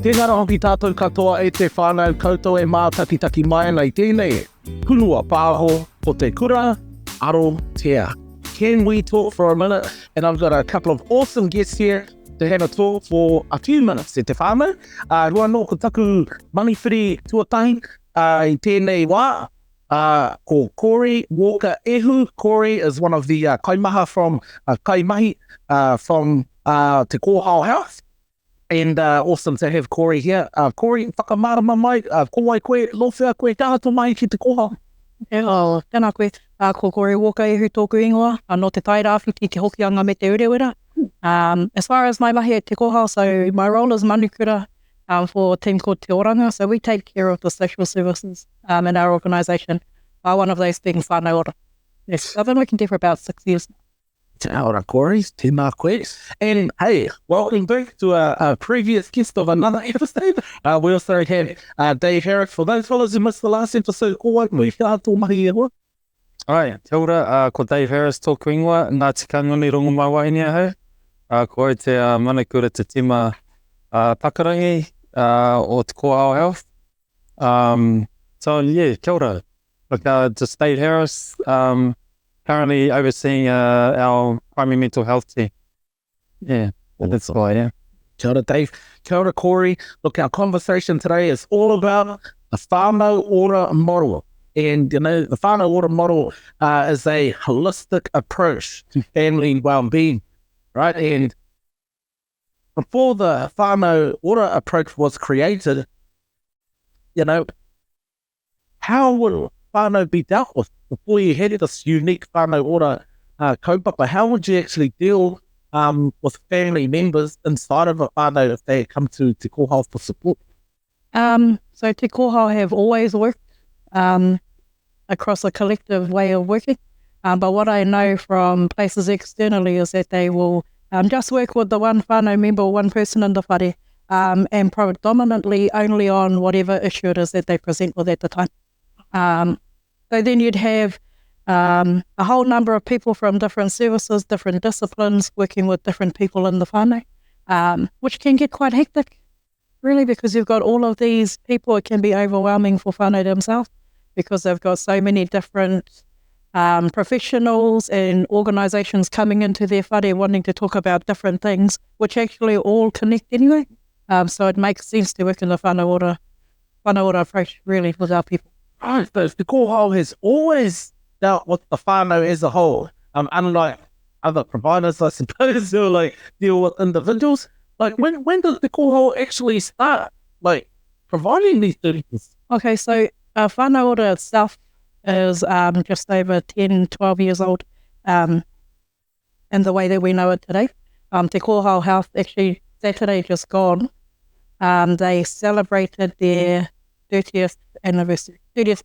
Tēnā hoki tātou katoa e te whānau koutou e mātakitaki mai nei tēnei hunua pāho o te Kura Arotea. Can we talk for a minute? And I've got a couple of awesome guests here to have a talk for a few minutes. E te whānau, rua no ko taku maniwhiri tuatahi i tēnei wā, ko Walker-Ehu. Corey is one of the kaimaha from kaimahi from te Kohao house. And awesome to have Corey here. Corey, whakamārama mai, ko wai koe, lowhea koe tātou mai ki te Kohao. Tēnā koe, ko Kura Walker-Ehu tōku ingoa, no te tairāwhiti te hokianga me te urewera. As far as my mahi at te Kohao, so my role is Manukura for a team called Te Oranga, so we take care of the social services in our organisation. One of those being Whānau Ora. Yes, I've been working there for about 6 years now. Tēnā ora, Corey, tēnā koe. And hey, welcome back to a previous guest of another episode. We also have Dave Harris. For those fellas who missed the last episode, ko wai mui whia tō mahi e hoa. Ai, te ora, ko Dave Harris tōku ingoa, nā tika ngoni rongo mai wai nia hau. Ko ai te Manukura te tima Takarangi o te Kohao Health. So yeah, kia ora. Look, just Dave Harris, currently overseeing our primary mental health team. Yeah, awesome. That's why, yeah. Kia ora, Dave. Kia ora, Corey. Look, our conversation today is all about the Whānau Ora model. And, you know, the Whānau Ora model is a holistic approach to family well-being, right? And before the Whānau Ora approach was created, you know, how would whānau be dealt with? Before you had this unique Whānau Ora kaupapa, how would you actually deal with family members inside of a whānau if they come to Te Kohao for support? So Te Kohao have always worked across a collective way of working, but what I know from places externally is that they will just work with the one whānau member or one person in the whare, and predominantly only on whatever issue it is that they present with at the time. So then you'd have a whole number of people from different services, different disciplines, working with different people in the whānau, which can get quite hectic, really, because you've got all of these people. It can be overwhelming for whānau themselves because they've got so many different professionals and organisations coming into their whare wanting to talk about different things, which actually all connect anyway. So it makes sense to work in the Whānau Ora approach, really, with our people. Right, but the Kohao has always dealt with the whānau as a whole, unlike other providers, I suppose, who like deal with individuals. Like, when did the Kohao actually start, like, providing these services? Okay, so Whānau Ora itself is just over 10, 12 years old in the way that we know it today. Te Kohao Health, actually, Saturday just gone, they celebrated their 30th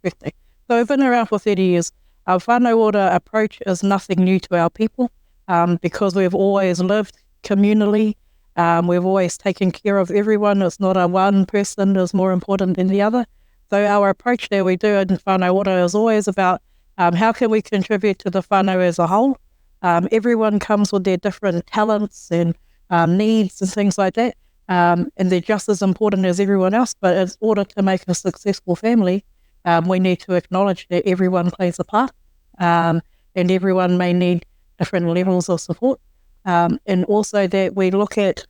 birthday. So we've been around for 30 years. Our Whānau Ora approach is nothing new to our people because we've always lived communally. We've always taken care of everyone. It's not a one person is more important than the other. So our approach that we do in Whānau Ora is always about how can we contribute to the whānau as a whole. Everyone comes with their different talents and needs and things like that. And they're just as important as everyone else, but in order to make a successful family, we need to acknowledge that everyone plays a part, and everyone may need different levels of support, and also that we look at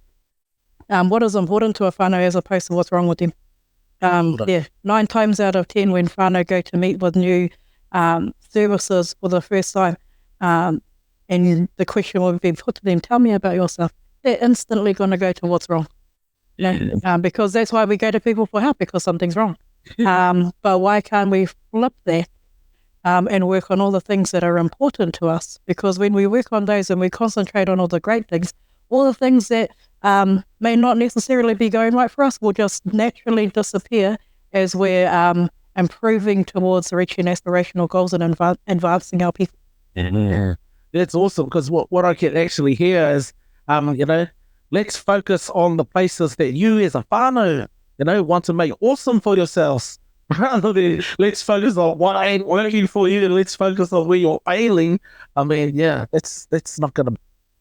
what is important to a whānau as opposed to what's wrong with them. 9 times out of 10 when whānau go to meet with new services for the first time, and the question will be put to them, tell me about yourself, they're instantly going to go to what's wrong. Because that's why we go to people for help, because something's wrong. But why can't we flip that and work on all the things that are important to us? Because when we work on those and we concentrate on all the great things, all the things that may not necessarily be going right for us will just naturally disappear as we're improving towards reaching aspirational goals and advancing our people. Yeah. That's awesome, because what I can actually hear is, you know, let's focus on the places that you as a whānau, you know, want to make awesome for yourselves. Let's focus on what ain't working for you. Let's focus on where you're failing. I mean, yeah, that's not going to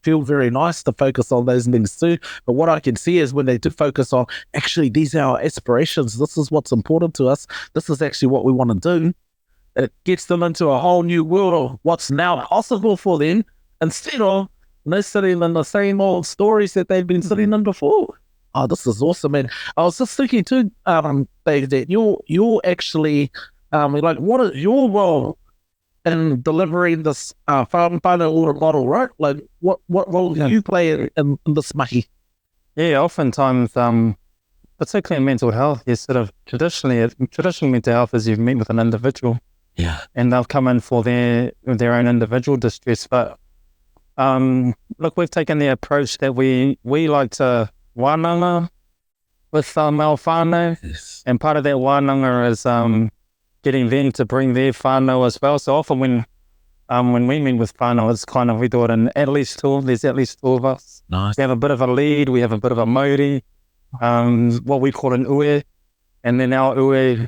feel very nice to focus on those things too. But what I can see is when they do focus on, actually, these are our aspirations. This is what's important to us. This is actually what we want to do. It gets them into a whole new world of what's now possible for them, instead of sitting in the same old stories that they've been sitting in before. Oh, this is awesome, man. I was just thinking too, Dave, that you're actually, like, what is your role in delivering this Whānau Ora model, right? Like, what role do you play in this mahi? Yeah, oftentimes, particularly in mental health, you sort of traditional mental health is you've met with an individual, and they'll come in for their own individual distress. But look, we've taken the approach that we like to wānanga with our whānau, and part of that wānanga is getting them to bring their whānau as well. So often when we meet with whānau, it's kind of, we do it in there's at least two of us. Nice. We have a bit of a lead, we have a bit of a mauri, what we call an ue, and then our ue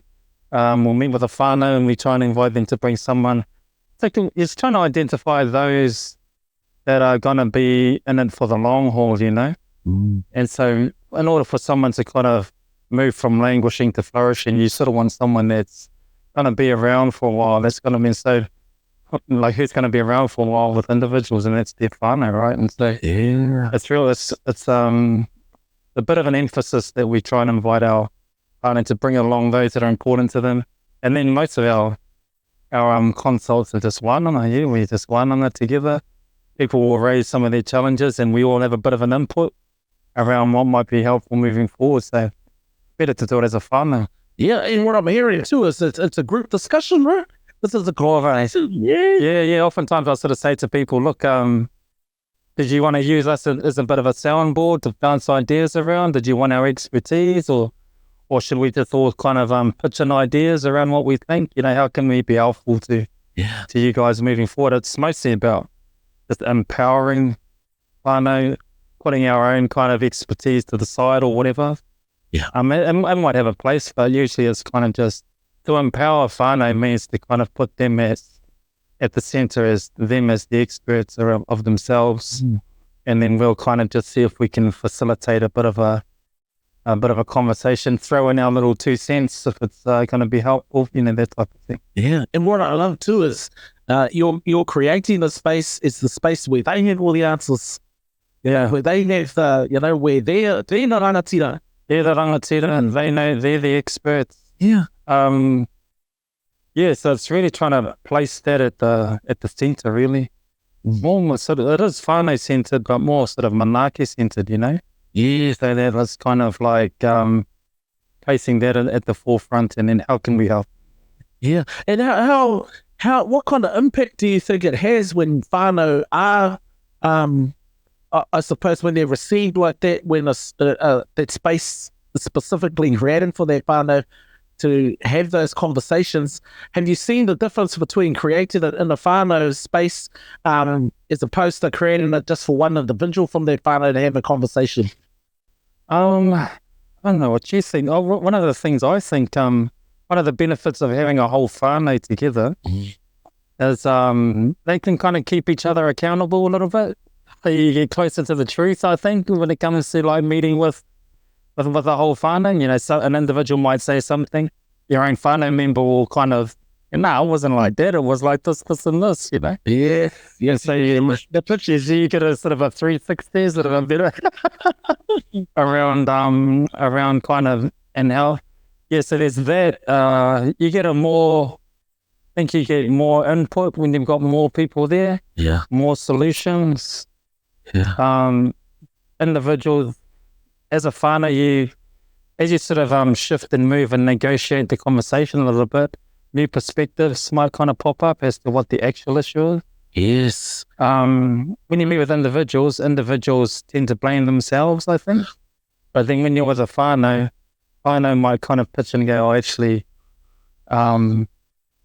will meet with a whānau and we try and invite them to bring someone. It's trying to identify those that are going to be in it for the long haul, you know? And so in order for someone to kind of move from languishing to flourishing, you sort of want someone that's going to be around for a while. That's going to be, so like, who's going to be around for a while with individuals, and that's their whānau, right? And so it's a bit of an emphasis that we try and invite our whānau to bring along those that are important to them. And then most of our consults are just wānanga, we just wānanga together. People will raise some of their challenges and we all have a bit of an input around what might be helpful moving forward. So better to do it as a whānau. Yeah, and what I'm hearing too is it's a group discussion, right? This is a collaboration. Yeah. Oftentimes I sort of say to people, look, did you want to use us as a bit of a soundboard to bounce ideas around? Did you want our expertise, or should we just all kind of pitch in ideas around what we think? You know, how can we be helpful to you guys moving forward? It's mostly about just empowering whānau, putting our own kind of expertise to the side or whatever. Yeah. It might have a place, but usually it's kind of just to empower whānau means to kind of put them at the center, as them as the experts of themselves. And then we'll kind of just see if we can facilitate a bit of a conversation, throw in our little 2 cents if it's going to be helpful, you know, that type of thing. Yeah. And what I love too is you're creating the space. It's the space where they have all the answers. Yeah. Where they have where they're the rangatira. They're the rangatira and they know they're the experts. Yeah. So it's really trying to place that at the center, really. More sort of, it is whānau centered, but more sort of manake centered, you know? Yeah. So that was kind of like placing that at the forefront, and then how can we help? Yeah. And how what kind of impact do you think it has when whānau are, I suppose, when they're received like that, when that space is specifically created for that whānau to have those conversations? Have you seen the difference between creating it in a whānau space as opposed to creating it just for one individual from that whānau to have a conversation? I don't know what you think. One of the things I think, one of the benefits of having a whole whānau together is they can kind of keep each other accountable a little bit. You get closer to the truth, I think, when it comes to like meeting with the whole whānau. You know, so an individual might say something, your own whānau member will kind of, it wasn't like that, it was like this, and this, you know? Yeah. So the pictures, you get a sort of a 360 sort of a bit around kind of, and how, so there's that, you get I think you get more input when you've got more people there. Yeah. More solutions. Yeah. Individuals, as a whānau, as you sort of shift and move and negotiate the conversation a little bit, new perspectives might kind of pop up as to what the actual issue is. Yes. When you meet with individuals tend to blame themselves, I think. But then when you're with a whānau might kind of pitch and go, actually,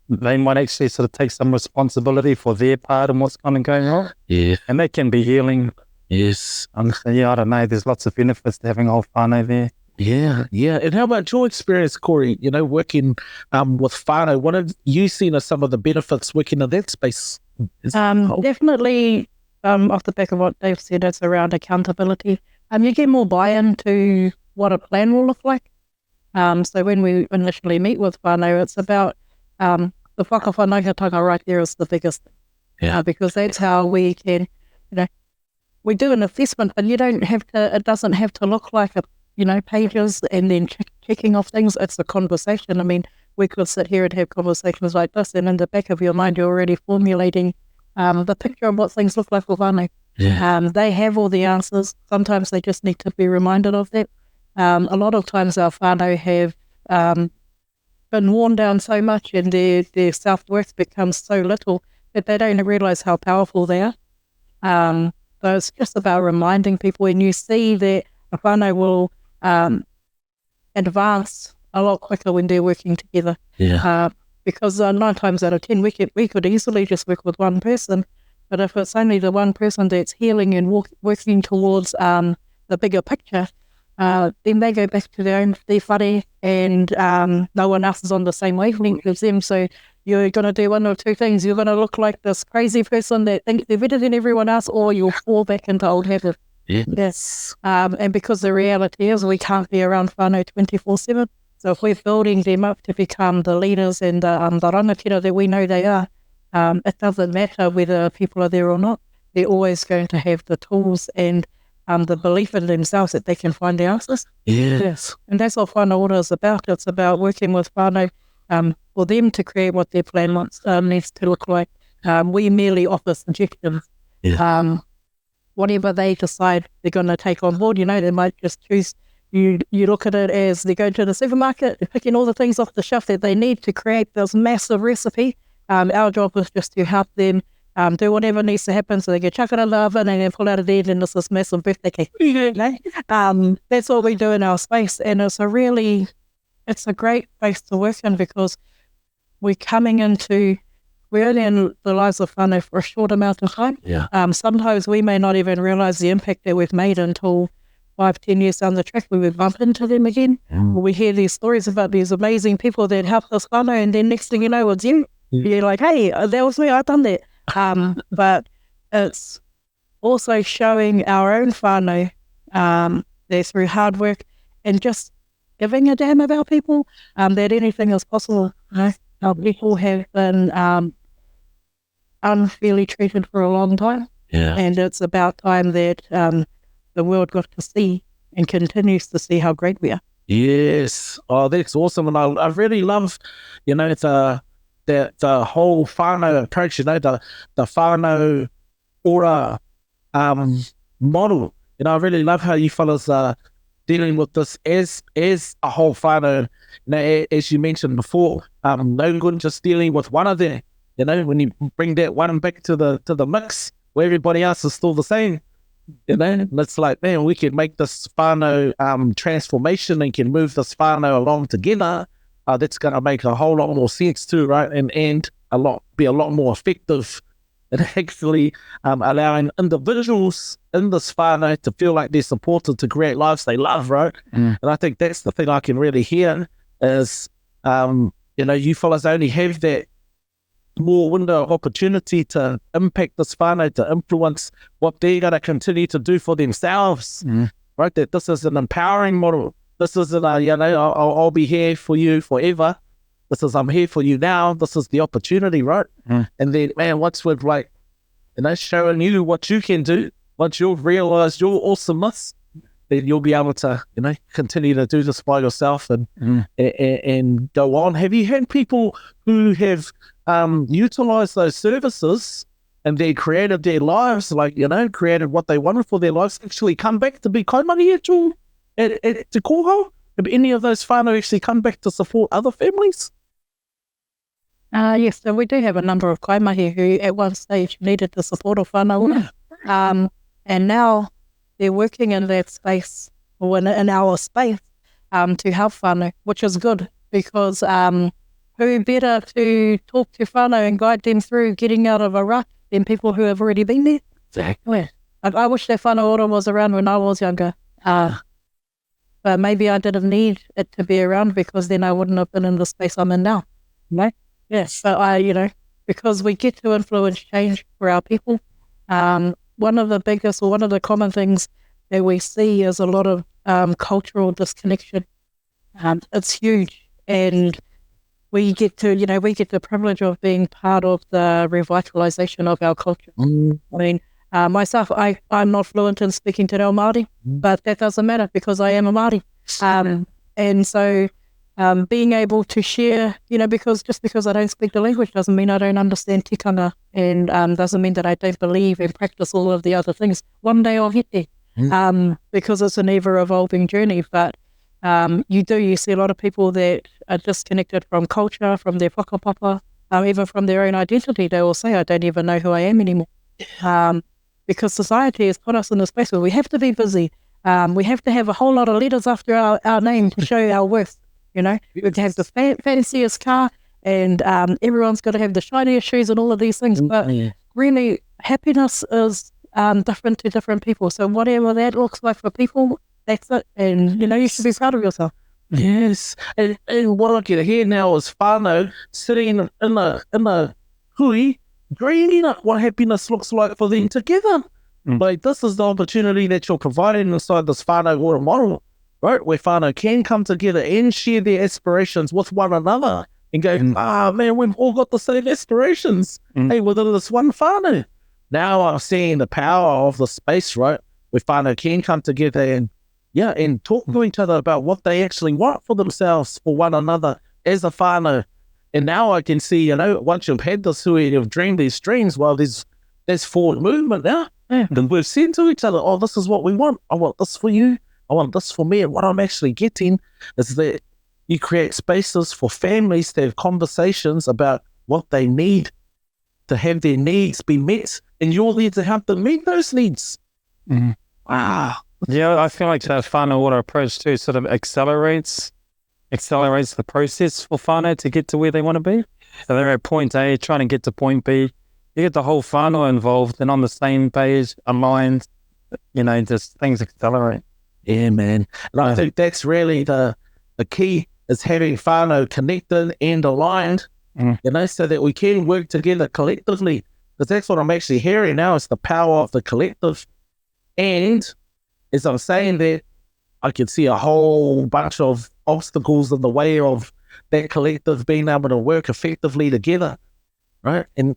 they might actually sort of take some responsibility for their part and what's kind of going on. Yeah. And that can be healing. Yes. So I don't know, there's lots of benefits to having a whole whānau there. Yeah. And how about your experience, Corey, working with whānau? What have you seen as some of the benefits working in that space? Definitely off the back of what Dave said, it's around accountability. You get more buy-in to what a plan will look like. So when we initially meet with whānau, it's about the whakawhanaungatanga right there is the biggest thing. Yeah. Because that's how we can, we do an assessment, but you don't have to, it doesn't have to look like pages and then checking off things. It's a conversation. I mean, we could sit here and have conversations like this, and in the back of your mind, you're already formulating the picture of what things look like with whānau. Yeah. They have all the answers. Sometimes they just need to be reminded of that. A lot of times our whānau have been worn down so much and their self-worth becomes so little that they don't realise how powerful they are. So it's just about reminding people, when you see that a whānau will advance a lot quicker when they're working together. Yeah. Because 9 times out of 10, we could easily just work with one person, but if it's only the one person that's healing and working towards the bigger picture, then they go back to their whare, and no one else is on the same wavelength as them. So you're going to do one or two things. You're going to look like this crazy person that thinks they're better than everyone else, or you'll fall back into old habits. Yes. And because the reality is we can't be around whānau 24/7. So if we're building them up to become the leaders and the rangatira that we know they are, it doesn't matter whether people are there or not. They're always going to have the tools and the belief in themselves that they can find the answers. Yes. And that's what Whānau Ora is about. It's about working with whānau for them to create what their plan needs to look like. We merely offer suggestions. Yeah. Whatever they decide they're going to take on board, they might just choose. You look at it as they go to the supermarket, they're picking all the things off the shelf that they need to create this massive recipe. Our job is just to help them do whatever needs to happen so they can chuck it in the oven and then pull out of there and it's this massive birthday cake. That's what we do in our space, and it's a great place to work in because we're only in the lives of whānau for a short amount of time. Yeah. Sometimes we may not even realise the impact that we've made until 5-10 years down the track we would bump into them again. We hear these stories about these amazing people that helped us whānau, and then next thing you know, it's you. You're like, hey, that was me, I've done that. But it's also showing our own whānau that through hard work and just giving a damn about people, that anything is possible. Our people have been unfairly treated for a long time. Yeah. And it's about time that the world got to see and continues to see how great we are. Yes. Oh, that's awesome. And I really love, the whole whānau approach, the Whānau Ora model. I really love how you fellas are dealing with this as a whole whānau. As you mentioned before, no good just dealing with one of them. When you bring that one back to the mix where everybody else is still the same. It's like, man, we can make this whānau transformation and can move this whānau along together. That's going to make a whole lot more sense too, right? And be a lot more effective in actually allowing individuals in this whānau to feel like they're supported to create lives they love, right? And I think that's the thing I can really hear is, you fellas only have that more window of opportunity to impact this whānau, to influence what they're going to continue to do for themselves, right? That this is an empowering model. This isn't I'll be here for you forever. This is, I'm here for you now. This is the opportunity, right? And then, man, once we've showing you what you can do, once you've realized your awesomeness, then you'll be able to, continue to do this by yourself and go on. Have you had people who have utilized those services and they created their lives, created what they wanted for their lives, actually come back to be kaumarihi at Te Kohao? Have any of those whānau actually come back to support other families? Yes, so we do have a number of kaimahi who at one stage needed the support of Whānau Ora. And now they're working in that space, or in our space, to help whānau, which is good because who better to talk to whānau and guide them through getting out of a rut than people who have already been there? Exactly. I wish that Whānau Ora was around when I was younger. But maybe I didn't need it to be around because then I wouldn't have been in the space I'm in now. Yes. So because we get to influence change for our people, one of the biggest or one of the common things that we see is a lot of cultural disconnection. It's huge, and we get the privilege of being part of the revitalization of our culture. I mean, myself, I'm not fluent in speaking te reo Māori, but that doesn't matter because I am a Māori. And so being able to share, because just because I don't speak the language doesn't mean I don't understand tikanga, and doesn't mean that I don't believe and practice all of the other things. One day I'll get there, because it's an ever-evolving journey. But you see a lot of people that are disconnected from culture, from their whakapapa, even from their own identity. They will say, I don't even know who I am anymore. Because society has put us in a space where we have to be busy. We have to have a whole lot of letters after our name to show our worth. We have to have the fanciest car, and everyone's got to have the shiniest shoes and all of these things. But really, happiness is different to different people. So whatever that looks like for people, that's it. And, you should be proud of yourself. Yes. And what I get here now is whānau sitting in a hui, dreaming up what happiness looks like for them together. Like, this is the opportunity that you're providing inside this Whānau Ora model, right? Where whānau can come together and share their aspirations with one another and go, man, we've all got the same aspirations. Hey, within this one whānau. Now I'm seeing the power of the space, right? Where whānau can come together and talk to each other about what they actually want for themselves, for one another as a whānau. And now I can see, once you've had this hui, you've dreamed these dreams, well, there's forward movement now. And we've said to each other, this is what we want. I want this for you. I want this for me. And what I'm actually getting is that you create spaces for families to have conversations about what they need, to have their needs be met. And you're there to help them meet those needs. Wow. Yeah, I feel like that Whānau Ora approach too sort of accelerates the process for whānau to get to where they want to be. So they're at point A, trying to get to point B. You get the whole whānau involved and on the same page, aligned, just things accelerate. Yeah, man. And I think that's really the key, is having whānau connected and aligned, so that we can work together collectively. Because that's what I'm actually hearing now, is the power of the collective. And as I'm saying that, I can see a whole bunch of obstacles in the way of that collective being able to work effectively together. Right. And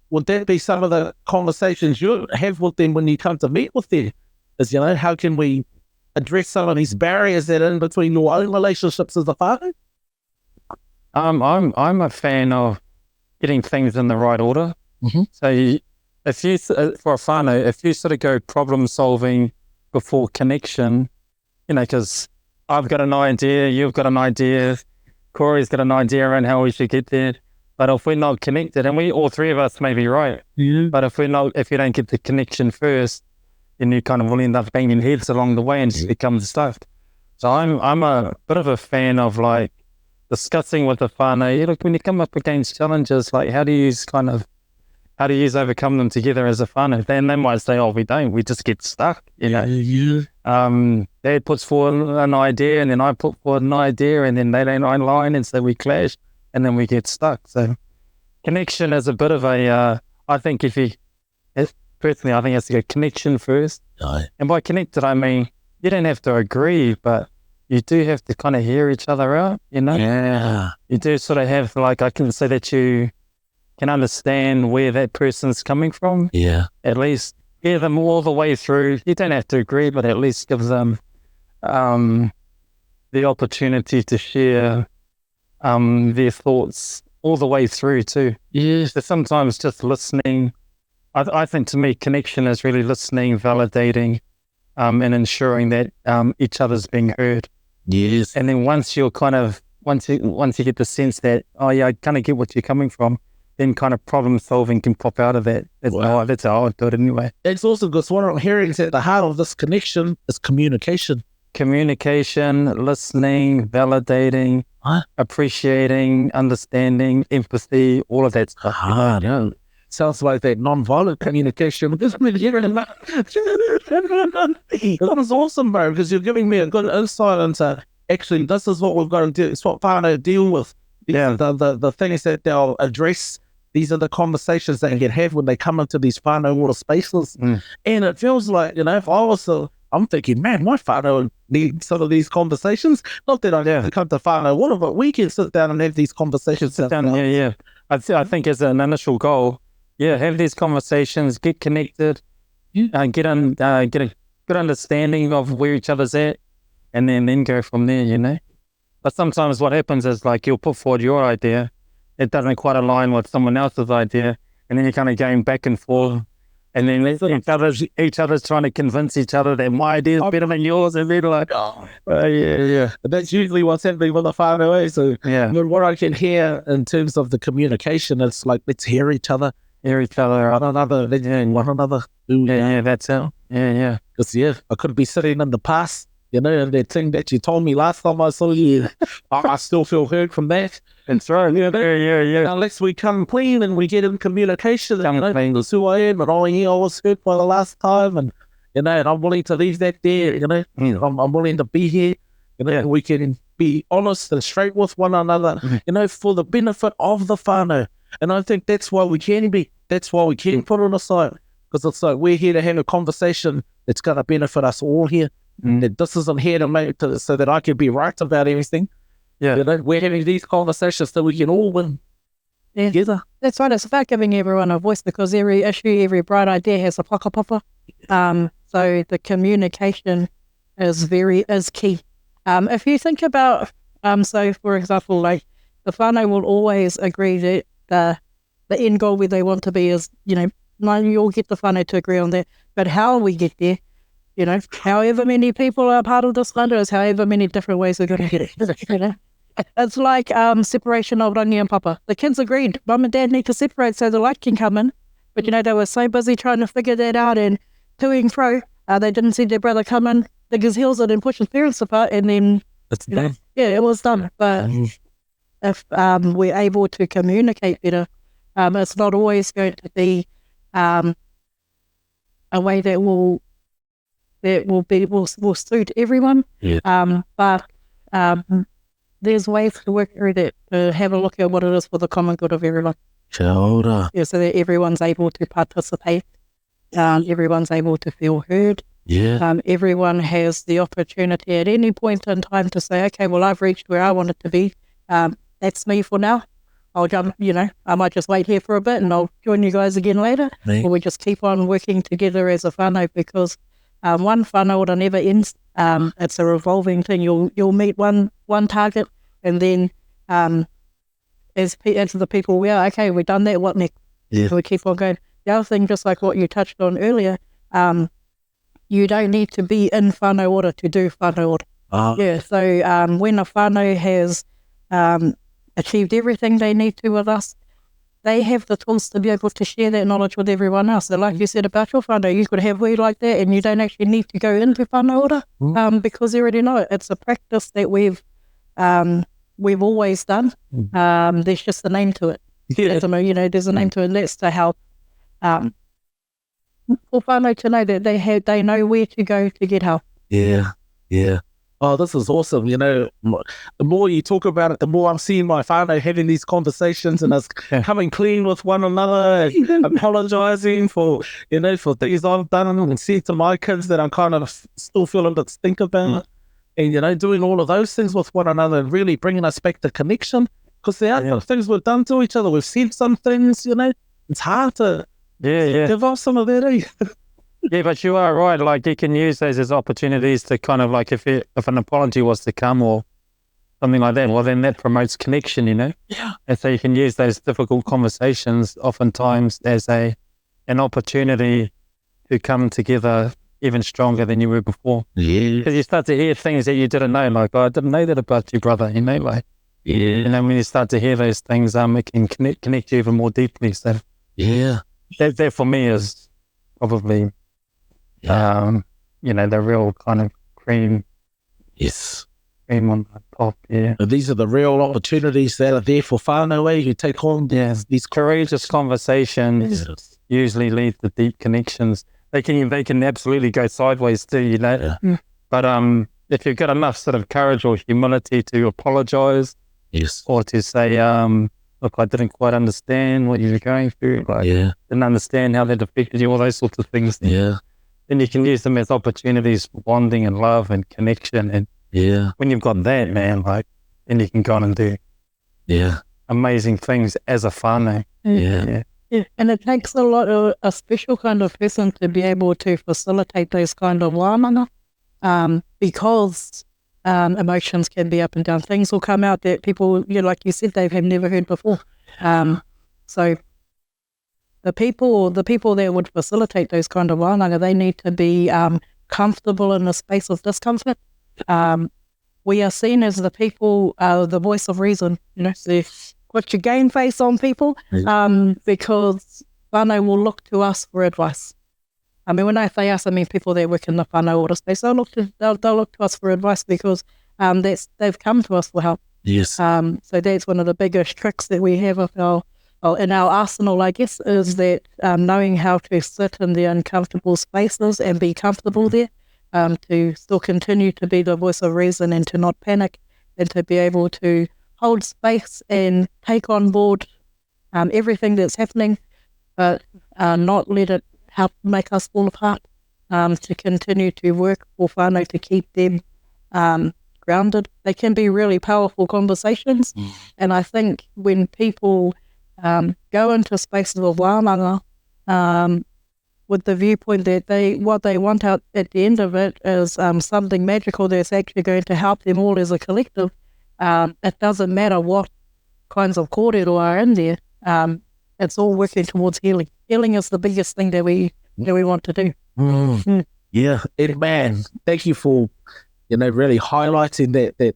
would that be some of the conversations you have with them when you come to meet with them? Is, how can we address some of these barriers that are in between your own relationships as a whānau? I'm a fan of getting things in the right order. So if you, for a whānau, if you sort of go problem solving before connection, because I've got an idea, you've got an idea, Corey's got an idea around how we should get there. But if we're not connected, and all three of us may be right, but if you don't get the connection first, then you kind of will end up banging heads along the way and just become stuck. So I'm a bit of a fan of like discussing with the whānau. Look, when you come up against challenges, like how do you overcome them together as a whānau? Then they might say, we just get stuck. Dad puts forward an idea, and then I put forward an idea, and then they don't align, and so we clash. And then we get stuck. So connection is a bit of a, I think personally, I think it has to go connection first. And by connected, I mean, you don't have to agree, but you do have to kind of hear each other out, Yeah. You do sort of have, like, I can say that you can understand where that person's coming from. Yeah. At least hear them all the way through. You don't have to agree, but at least give them the opportunity to share their thoughts all the way through too. Yes. So sometimes just listening. I think to me, connection is really listening, validating, and ensuring that each other's being heard. Yes. And then once you get the sense that, I kind of get what you're coming from, then kind of problem solving can pop out of that. That's how I would do it anyway. It's also because what I'm hearing is at the heart of this connection is communication. Communication, listening, validating, appreciating, understanding, empathy, all of that stuff. Sounds like that non-violent communication. That was awesome, bro, because you're giving me a good insight into actually this is what we've got to do. It's what whānau deal with. Yeah. The things that they'll address these are the conversations that you can have when they come into these whānau ora spaces. And it feels like, if I was I'm thinking, man, my whānau need some of these conversations. Not that I have to come to whānau ora, but we can sit down and have these conversations. I think as an initial goal, have these conversations, get connected, get a good understanding of where each other's at, and then go from there, But sometimes what happens is like you'll put forward your idea, it doesn't quite align with someone else's idea, and then you're kind of going back and forth, and then each other's trying to convince each other that my idea is better than yours, and they're like, And that's usually what's happening with the whānau. So what I can hear in terms of the communication, it's like, let's hear each other. One another. That's it. Because I could be sitting in the past, and that thing that you told me last time I saw you, I still feel heard from that. That's right. Unless we come clean and we get in communication, that's who I am, and I was hurt by the last time, and and I'm willing to leave that there. I'm willing to be here. We can be honest and straight with one another. For the benefit of the whānau. And I think that's why we can be. That's why we can put it aside, because it's like we're here to have a conversation that's going to benefit us all here. This isn't here to make so that I can be right about everything. We're having these conversations so we can all win together. That's right. It's about giving everyone a voice, because every issue, every bright idea has a whakapapa. So the communication is key. If you think about, so for example, like the whānau will always agree that the end goal where they want to be is, you all get the whānau to agree on that. But how we get there, however many people are part of this whānau is however many different ways we're going to get it. It's like separation of rangi and papa. The kids agreed, mum and dad need to separate so the light can come in. But they were so busy trying to figure that out and to and fro, they didn't see their brother come in, dig his heels in and push his parents apart, and then it was done. But if we're able to communicate better, it's not always going to be a way that will suit everyone. But there's ways to work through that, to have a look at what it is for the common good of everyone. So that everyone's able to participate, everyone's able to feel heard. Everyone has the opportunity at any point in time to say, okay, well, I've reached where I want it to be. That's me for now. I'll jump, I might just wait here for a bit and I'll join you guys again later. Or we just keep on working together as a whānau, because one whānau ora never ends. It's a revolving thing. You'll meet one target, and then as the people we are, okay, we've done that, what next? So we keep on going. The other thing, just like what you touched on earlier, you don't need to be in Whānau Ora to do Whānau Ora. So when a whānau has achieved everything they need to with us, they have the tools to be able to share that knowledge with everyone else. So like you said about your whānau, you could have we like that, and you don't actually need to go into Whānau Ora because you already know it. It's a practice that we've always done. There's just a name to it. There's a name to it. And that's to help for whānau to know that they know where to go to get help. Oh, this is awesome. The more you talk about it, the more I'm seeing my whānau having these conversations and us coming clean with one another, and apologizing for things I've done and said to my kids that I'm kind of still feeling to think about. And, doing all of those things with one another and really bringing us back to connection. Because there are things we've done to each other. We've said some things, it's hard to give off some of that. Yeah, but you are right. Like, you can use those as opportunities to kind of like, if an apology was to come or something like that, well, then that promotes connection, And so you can use those difficult conversations oftentimes as an opportunity to come together even stronger than you were before. Because you start to hear things that you didn't know, like, I didn't know that about your brother, like. And then when you start to hear those things, it can connect you even more deeply. So that for me is probably the real kind of cream on the top. And these are the real opportunities that are there for whānau. You take on these courageous conversations usually lead to deep connections. They can absolutely go sideways too, But if you've got enough sort of courage or humility to apologize, or to say, look, I didn't quite understand what you were going through. Like, didn't understand how that affected you, all those sorts of things. Yeah. Then you can use them as opportunities for bonding and love and connection. And when you've got that, man, like, then you can go on and do amazing things as a whānau. Yeah, and it takes a special kind of person to be able to facilitate those kind of wānanga, because emotions can be up and down. Things will come out that people, like you said, they have never heard before. So the people that would facilitate those kind of wānanga, they need to be comfortable in a space of discomfort. We are seen as the people, the voice of reason, put your game face on people, because whānau will look to us for advice. I mean, when I say us, I mean people that work in the Whānau Ora space. They'll look to us for advice because they've come to us for help. Yes. So that's one of the biggest tricks that we have in our arsenal, I guess, is that knowing how to sit in the uncomfortable spaces and be comfortable there, to still continue to be the voice of reason and to not panic, and to be able to hold space and take on board everything that's happening, but not let it help make us fall apart, to continue to work for whānau to keep them grounded. They can be really powerful conversations, and I think when people go into spaces of wānanga with the viewpoint that what they want out at the end of it is something magical that's actually going to help them all as a collective, it doesn't matter what kinds of korero are in there. It's all working towards healing. Healing is the biggest thing that we want to do. Yeah, man, thank you for really highlighting that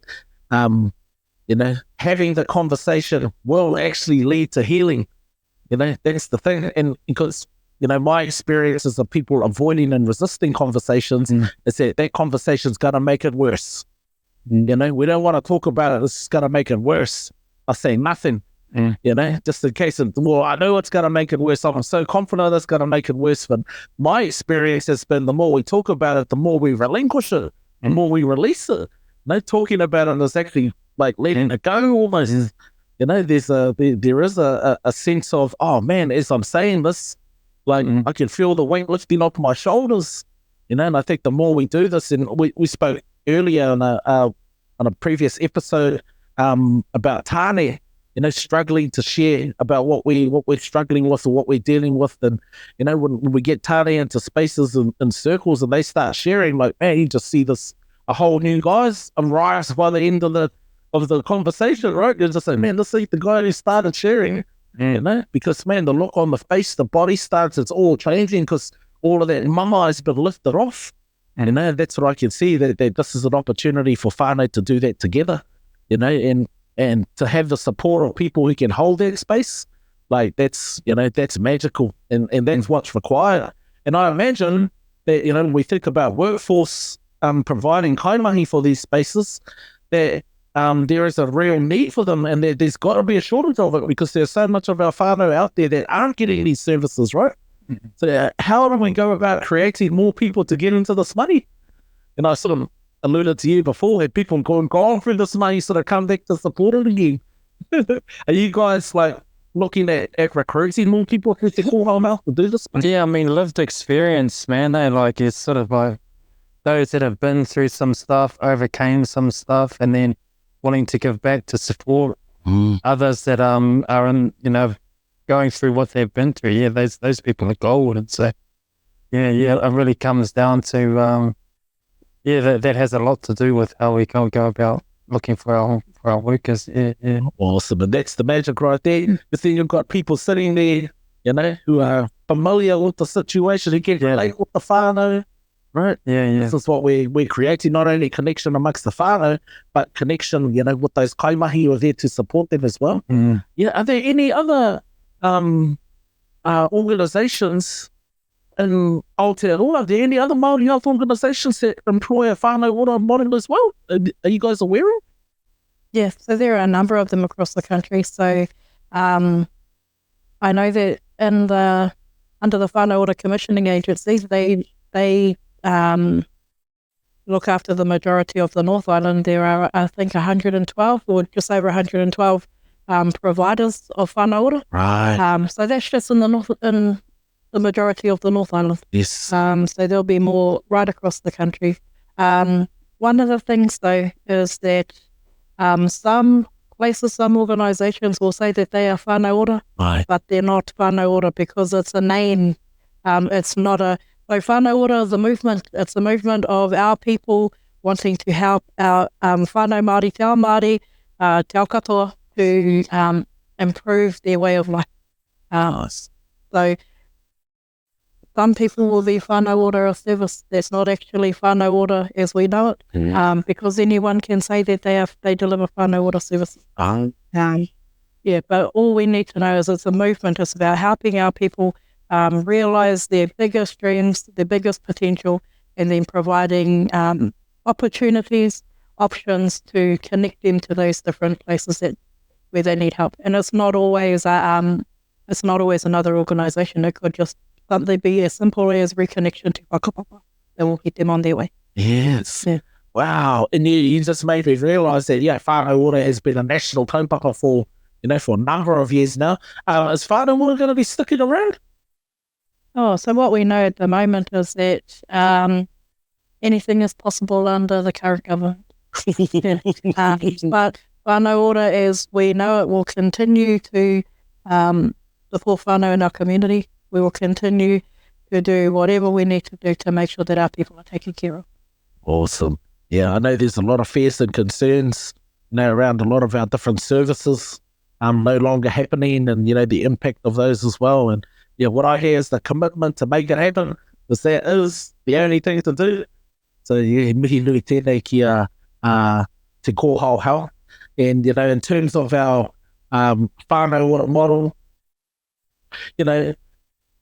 having the conversation will actually lead to healing. That's the thing. And because my experiences of people avoiding and resisting conversations is that conversation's gonna make it worse. We don't want to talk about it. It's going to make it worse. I say nothing, just in case I know it's going to make it worse. I'm so confident it's going to make it worse. But my experience has been the more we talk about it, the more we relinquish it, the more we release it. Talking about it is actually like letting it go almost. There is a sense of, oh man, as I'm saying this, like I can feel the weight lifting off my shoulders, and I think the more we do this, and we spoke earlier on a previous episode about tāne, struggling to share about what we're struggling with or what we're dealing with. And when we get tāne into spaces and circles and they start sharing, like, man, you just see a whole new guys arise by the end of the conversation, right? You just say, man, let's see the guy who started sharing, because man, the look on the face, the body starts, it's all changing because all of that mama has been lifted off. And that's what I can see, that this is an opportunity for whānau to do that together, and to have the support of people who can hold that space, like that's magical, and that's what's required. And I imagine that, when we think about workforce providing kaimahi for these spaces, that there is a real need for them, and there's got to be a shortage of it because there's so much of our whānau out there that aren't getting these services, right? So how do we go about creating more people to get into this money? And I sort of alluded to you before, had people gone through this money sort of come back to support it again. Are you guys like looking at recruiting more people to Kohao to do this? Yeah, I mean, lived experience, man. It's sort of like those that have been through some stuff, overcame some stuff, and then wanting to give back to support others that are in, going through what they've been through. Yeah, those people are gold. And so, yeah, it really comes down to, that has a lot to do with how we go about looking for our workers. Yeah. Awesome. And that's the magic right there. But then you've got people sitting there, who are familiar with the situation, who can relate with the whānau, right? Yeah. This is what we're creating, not only connection amongst the whānau, but connection, with those kaimahi who are there to support them as well. Yeah. Are there any other organisations in Aotearoa? Are there any other Māori health organisations that employ a Whānau Ora model as well? Are you guys aware of? Yes, so there are a number of them across the country. So I know that under the Whānau Ora commissioning agencies, they look after the majority of the North Island. There are, I think, 112 or just over 112 providers of Whānau Ora. Right. So that's just in the north, in the majority of the North Island. Yes. So there'll be more right across the country. One of the things though is that some places, some organisations will say that they are Whānau Ora, Right. but they're not Whānau Ora because it's a name. It's not a. So Whānau Ora is a movement. It's a movement of our people wanting to help our whānau Māori, te ao Māori, te ao katoa, to improve their way of life. Nice. So some people will be Whānau Ora of service. That's not actually Whānau Ora as we know it, because anyone can say that they deliver Whānau Ora services. Yeah, but all we need to know is it's a movement. It's about helping our people realise their biggest dreams, their biggest potential, and then providing opportunities, options to connect them to those different places where they need help. And it's not always another organisation. It could just something be as simple as reconnection to whakapapa that will get them on their way. Yes. Yeah. Wow. And you just made me realise that, Whānau Ora has been a national kaupapa for a number of years now. Is Whānau Ora going to be sticking around? Oh, so what we know at the moment is that anything is possible under the current government. But Whānau Ora, as we know it, will continue to support whānau in our community. We will continue to do whatever we need to do to make sure that our people are taken care of. Awesome. Yeah, I know there's a lot of fears and concerns around a lot of our different services no longer happening, and the impact of those as well. And what I hear is the commitment to make it happen, because that is the only thing to do. So mihi nui tēnei ki te Kohao health. And in terms of our whānau Ora model,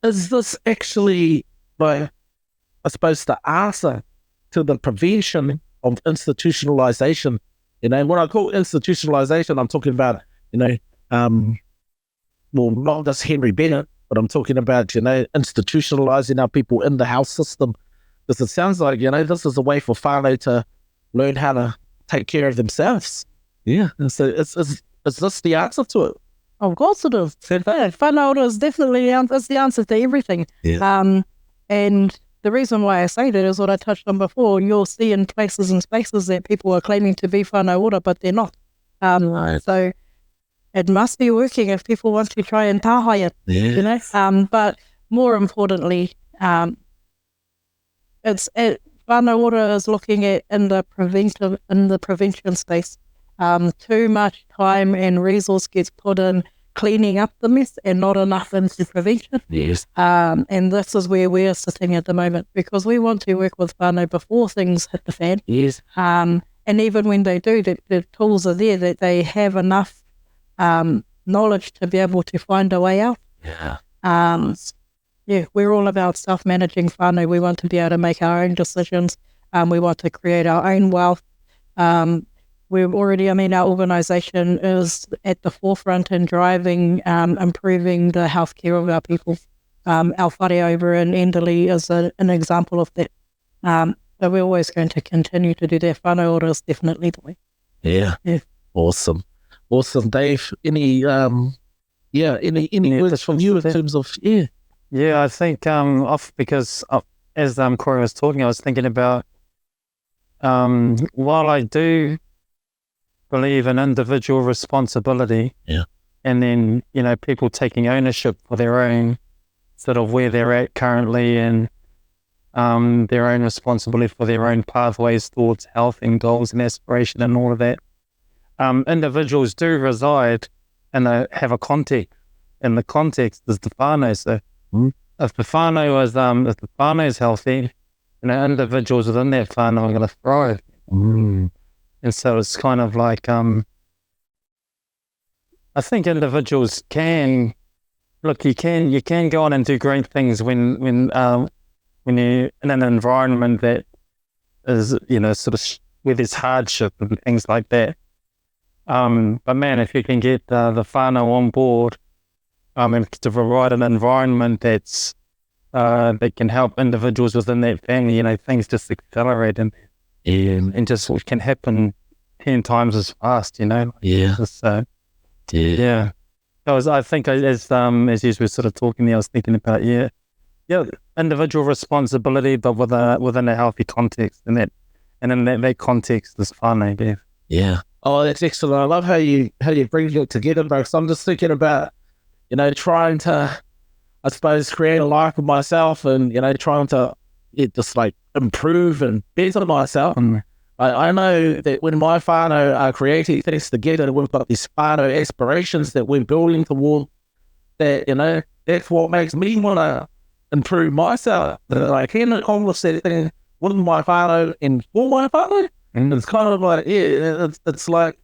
is this actually, I suppose, the answer to the prevention of institutionalisation? When I call institutionalisation, I'm talking about, not just Henry Bennett, but I'm talking about, institutionalising our people in the health system. Because it sounds like, this is a way for whānau to learn how to take care of themselves. Yeah. And so is this the answer to it? Of course it is. Whānau Ora is definitely the answer to everything. Yeah. And the reason why I say that is what I touched on before. You'll see in places and spaces that people are claiming to be Whānau Ora, but they're not. Right. So it must be working if people want to try and tahai it. Yeah. But more importantly, Whānau Ora is looking at in the prevention space. Too much time and resource gets put in cleaning up the mess and not enough into prevention. Yes. And this is where we're sitting at the moment, because we want to work with whānau before things hit the fan. Yes. And even when they do, the tools are there, that they have enough knowledge to be able to find a way out. Yeah. We're all about self-managing whānau. We want to be able to make our own decisions. We want to create our own wealth. We've already, our organisation is at the forefront in driving, improving the healthcare of our people. Our whare over in Enderley is an example of that. So we're always going to continue to do that. Whānau Ora is definitely the way. Yeah. Awesome, Dave. Any words from you in terms of Yeah, I think because as Kura was talking, I was thinking about while I do believe in individual responsibility, and then people taking ownership for their own sort of where they're at currently, and their own responsibility for their own pathways towards health and goals and aspiration and all of that. Individuals do reside and they have a context, and the context is the whānau. So if the whānau is healthy, individuals within that whānau are going to thrive. And so it's kind of like, I think individuals can, you can go on and do great things when you're in an environment that is, sort of where there's hardship and things like that. But man, if you can get the whānau on board, and to provide an environment that's that can help individuals within that family, things just accelerate and just can happen 10 times as fast, Yeah. So Yeah. I think as you were sort of talking there, I was thinking about, individual responsibility, but within a healthy context, and in that context is whānau, Bev. Yeah. Oh, that's excellent. I love how you bring it together, bro. So I'm just thinking about, trying to, I suppose, create a life for myself and, trying to just like improve and better myself. I know that when my whānau are creating things together, we've got these whānau aspirations that we're building toward, that, that's what makes me want to improve myself. That I can accomplish that thing with my whānau and for my whānau. And it's kind of like, it's like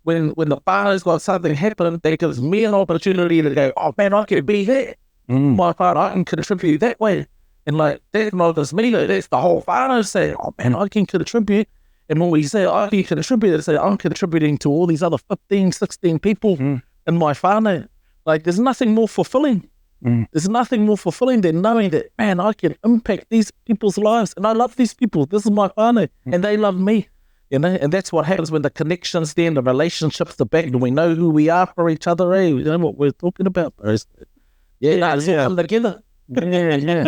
when the whānau's got something happen, that gives me an opportunity to go, oh man, I can be there. My whānau, I can contribute that way. And like, that's not just me, that's the whole whānau saying, oh man, I can contribute. And when we say I can contribute, it's like I'm contributing to all these other 15, 16 people in my whānau. Like, there's nothing more fulfilling. There's nothing more fulfilling than knowing that, man, I can impact these people's lives. And I love these people. This is my whānau. And they love me. And that's what happens when the connections then, the relationships are back, and we know who we are for each other. We know what we're talking about. It's all come together. No,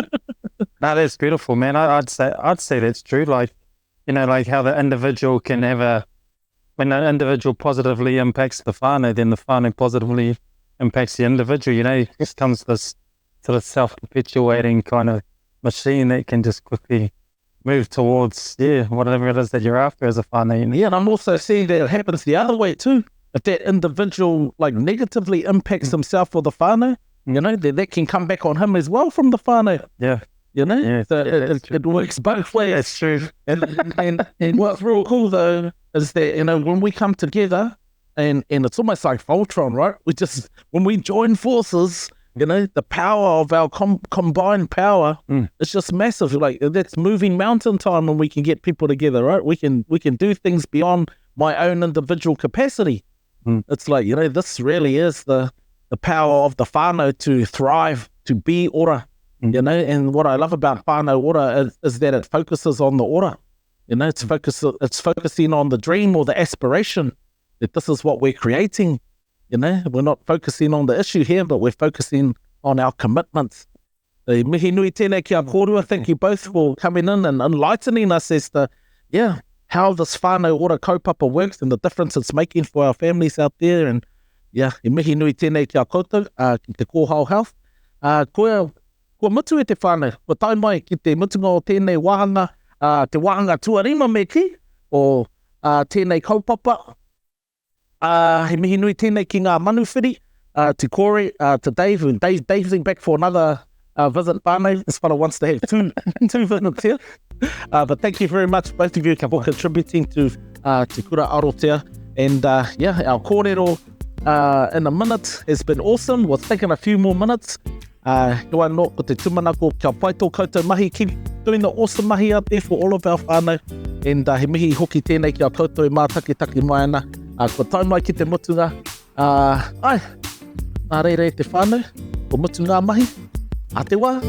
that's beautiful, man. I'd say that's true. Like, like how the individual can when the individual positively impacts the whānau, then the whānau positively impacts the individual. It just comes this sort of self-perpetuating kind of machine that can just quickly move towards, whatever it is that you're after as a whānau. Yeah, and I'm also seeing that it happens the other way too. If that individual like negatively impacts himself or the whānau, that can come back on him as well from the whānau. Yeah. So it works both ways. That's true. And what's real cool though is that, when we come together and it's almost like Voltron, right? When we join forces, the power of our combined power is just massive. Like, that's moving mountain time when we can get people together, right? We can do things beyond my own individual capacity. It's like, this really is the power of the whānau to thrive, to be ora. And what I love about Whānau Ora is that it focuses on the ora. It's focusing on the dream or the aspiration, that this is what we're creating. We're not focusing on the issue here, but we're focusing on our commitments. Mihi nui tēnei kia kōrua. Thank you both for coming in and enlightening us as to, how this Whānau Ora kaupapa works and the difference it's making for our families out there. And mihi nui tēnei kia koutou, ki te Kohao Health. Kua mutu e te whānau, kua tai mai ki te mutunga o tēnei wahanga, te wahanga tuarima me ki, o tēnei kaupapa. He mihi nui tēnei ki ngā manuwhiri, to Corey, to Dave, and Dave's back for another visit whānau. This fellow wants to have two visits here. But thank you very much, both of you, for contributing to Kura Arotea. And our korero in a minute has been awesome. We're taking a few more minutes. Hua no, ko te tumanako kia pai tō koutou mahi. Keep doing the awesome mahi out there for all of our whānau. And he mihi hoki tēnei kia koutou e mātaki mai ana. Ko tau mai ki te mutunga. Nā reire te whānau, ko mutunga mahi. A te wā.